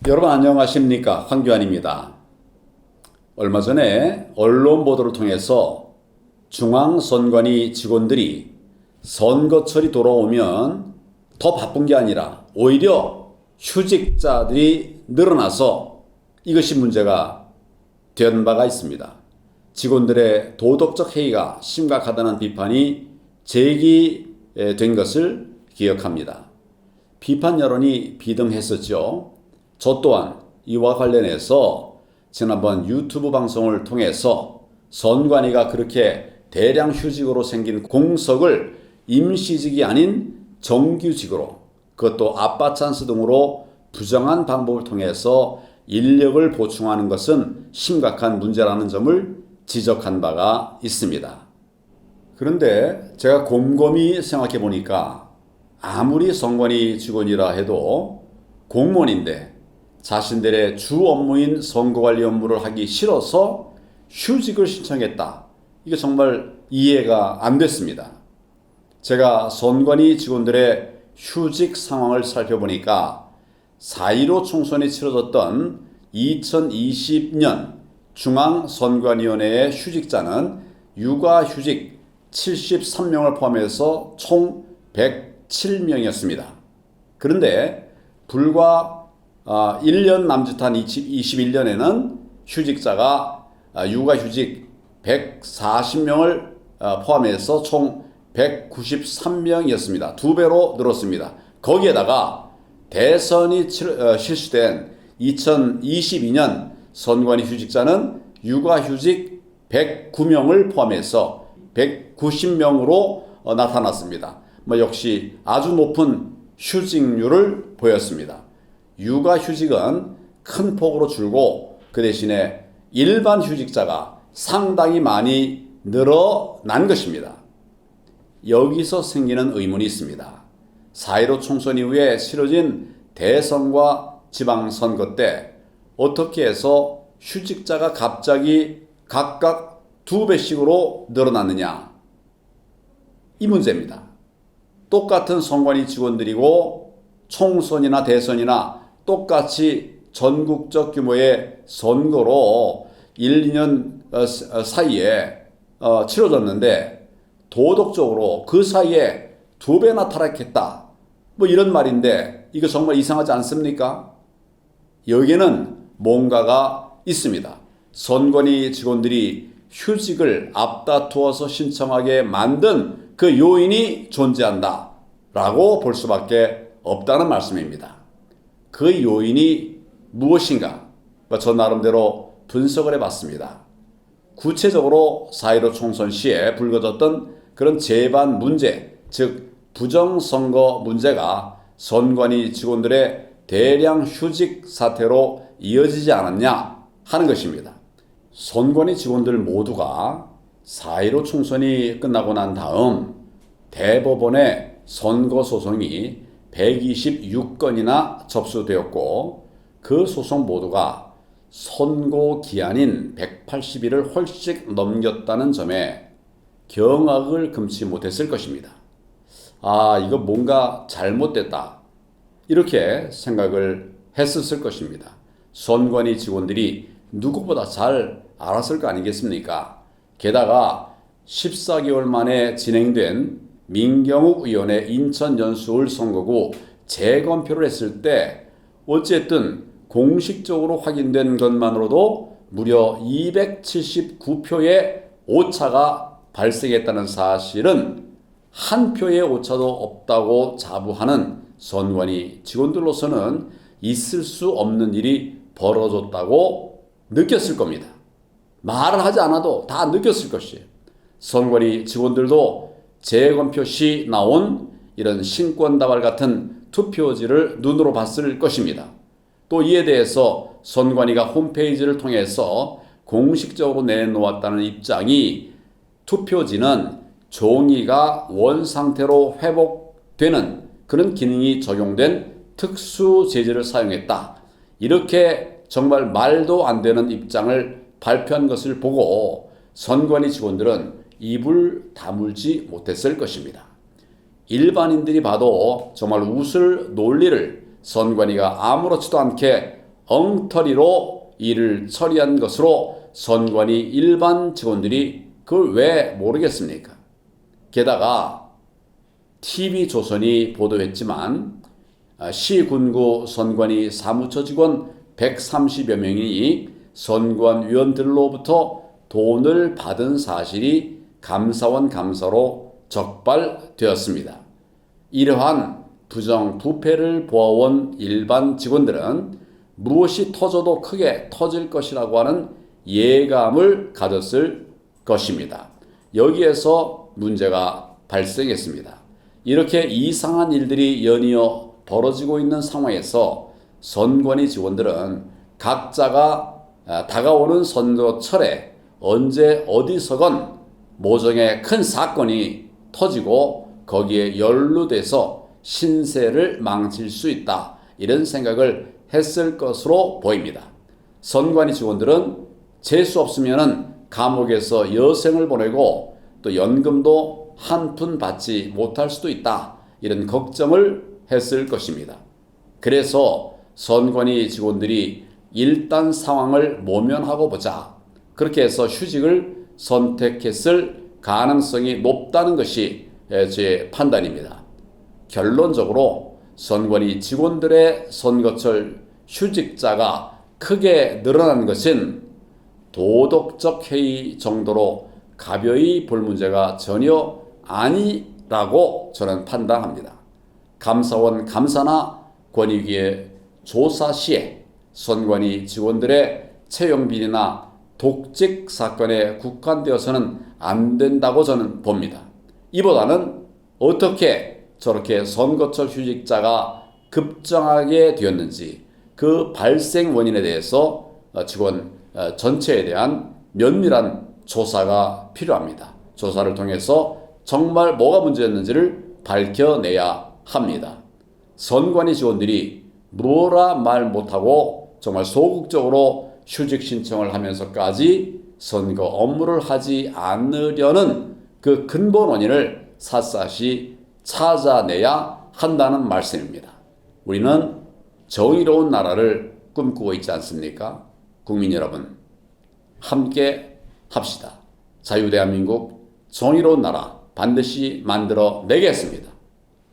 여러분 안녕하십니까? 황교안입니다. 얼마 전에 언론 보도를 통해서 중앙선관위 직원들이 선거철이 돌아오면 더 바쁜 게 아니라 오히려 휴직자들이 늘어나서 이것이 문제가 된 바가 있습니다. 직원들의 도덕적 해이가 심각하다는 비판이 제기된 것을 기억합니다. 비판 여론이 비등했었죠. 저 또한 이와 관련해서 지난번 유튜브 방송을 통해서 선관위가 그렇게 대량 휴직으로 생긴 공석을 임시직이 아닌 정규직으로, 그것도 아빠 찬스 등으로 부정한 방법을 통해서 인력을 보충하는 것은 심각한 문제라는 점을 지적한 바가 있습니다. 그런데 제가 곰곰이 생각해 보니까 아무리 선관위 직원이라 해도 공무원인데 자신들의 주 업무인 선거관리 업무를 하기 싫어서 휴직을 신청했다. 이게 정말 이해가 안 됐습니다. 제가 선관위 직원들의 휴직 상황을 살펴보니까 4.15 총선이 치러졌던 2020년 중앙선관위원회의 휴직자는 육아휴직 73명을 포함해서 총 107명이었습니다. 그런데 불과 1년 남짓한 21년에는 휴직자가 육아휴직 140명을 포함해서 총 193명이었습니다. 2배로 늘었습니다. 거기에다가 대선이 실시된 2022년 선관위 휴직자는 육아휴직 109명을 포함해서 190명으로 나타났습니다. 역시 아주 높은 휴직률을 보였습니다. 육아휴직은 큰 폭으로 줄고 그 대신에 일반 휴직자가 상당히 많이 늘어난 것입니다. 여기서 생기는 의문이 있습니다. 4.15 총선 이후에 치러진 대선과 지방선거 때 어떻게 해서 휴직자가 갑자기 각각 2배씩으로 늘어났느냐? 이 문제입니다. 똑같은 선관위 직원들이고 총선이나 대선이나 똑같이 전국적 규모의 선거로 1, 2년 사이에 치러졌는데 도덕적으로 그 사이에 2배나 타락했다. 이런 말인데 이거 정말 이상하지 않습니까? 여기에는 뭔가가 있습니다. 선관위 직원들이 휴직을 앞다투어서 신청하게 만든 그 요인이 존재한다 라고 볼 수밖에 없다는 말씀입니다. 그 요인이 무엇인가? 저 나름대로 분석을 해봤습니다. 구체적으로 4.15 총선 시에 불거졌던 그런 재반 문제, 즉 부정선거 문제가 선관위 직원들의 대량 휴직 사태로 이어지지 않았냐 하는 것입니다. 선관위 직원들 모두가 4.15 총선이 끝나고 난 다음 대법원에 선거소송이 126건이나 접수되었고 그 소송 모두가 선고 기한인 180일을 훨씬 넘겼다는 점에 경악을 금치 못했을 것입니다. 이거 뭔가 잘못됐다. 이렇게 생각을 했었을 것입니다. 선관위 직원들이 누구보다 잘 알았을 거 아니겠습니까? 게다가 14개월 만에 진행된 민경욱 의원의 인천 연수울 선거구 재검표를 했을 때 어쨌든 공식적으로 확인된 것만으로도 무려 279표의 오차가 발생했다는 사실은 한 표의 오차도 없다고 자부하는 선관위 직원들로서는 있을 수 없는 일이 벌어졌다고 느꼈을 겁니다. 말을 하지 않아도 다 느꼈을 것이에요. 선관위 직원들도 재검표 시 나온 이런 신권다발 같은 투표지를 눈으로 봤을 것입니다. 또 이에 대해서 선관위가 홈페이지를 통해서 공식적으로 내놓았다는 입장이 투표지는 종이가 원상태로 회복되는 그런 기능이 적용된 특수 재질을 사용했다. 이렇게 정말 말도 안 되는 입장을 발표한 것을 보고 선관위 직원들은 입을 다물지 못했을 것입니다. 일반인들이 봐도 정말 웃을 논리를 선관위가 아무렇지도 않게 엉터리로 일을 처리한 것으로 선관위 일반 직원들이 그걸 왜 모르겠습니까? 게다가 TV조선이 보도했지만 시군구 선관위 사무처 직원 130여 명이 선관위원들로부터 돈을 받은 사실이 감사원 감사로 적발되었습니다. 이러한 부정부패를 보아온 일반 직원들은 무엇이 터져도 크게 터질 것이라고 하는 예감을 가졌을 것입니다. 여기에서 문제가 발생했습니다. 이렇게 이상한 일들이 연이어 벌어지고 있는 상황에서 선관위 직원들은 각자가 다가오는 선거철에 언제 어디서건 모종의 큰 사건이 터지고 거기에 연루돼서 신세를 망칠 수 있다, 이런 생각을 했을 것으로 보입니다. 선관위 직원들은 재수 없으면 감옥에서 여생을 보내고 또 연금도 한 푼 받지 못할 수도 있다, 이런 걱정을 했을 것입니다. 그래서 선관위 직원들이 일단 상황을 모면하고 보자, 그렇게 해서 휴직을 선택했을 가능성이 높다는 것이 제 판단입니다. 결론적으로 선관위 직원들의 선거철 휴직자가 크게 늘어난 것은 도덕적 해이 정도로 가벼이 볼 문제가 전혀 아니라고 저는 판단합니다. 감사원 감사나 권익위의 조사 시에 선관위 직원들의 채용 비리나 독직 사건에 국한되어서는 안 된다고 저는 봅니다. 이보다는 어떻게 저렇게 선거철 휴직자가 급증하게 되었는지 그 발생 원인에 대해서 직원 전체에 대한 면밀한 조사가 필요합니다. 조사를 통해서 정말 뭐가 문제였는지를 밝혀내야 합니다. 선관위 직원들이 뭐라 말 못하고 정말 소극적으로 휴직 신청을 하면서까지 선거 업무를 하지 않으려는 그 근본 원인을 샅샅이 찾아내야 한다는 말씀입니다. 우리는 정의로운 나라를 꿈꾸고 있지 않습니까? 국민 여러분, 함께 합시다. 자유대한민국 정의로운 나라 반드시 만들어 내겠습니다.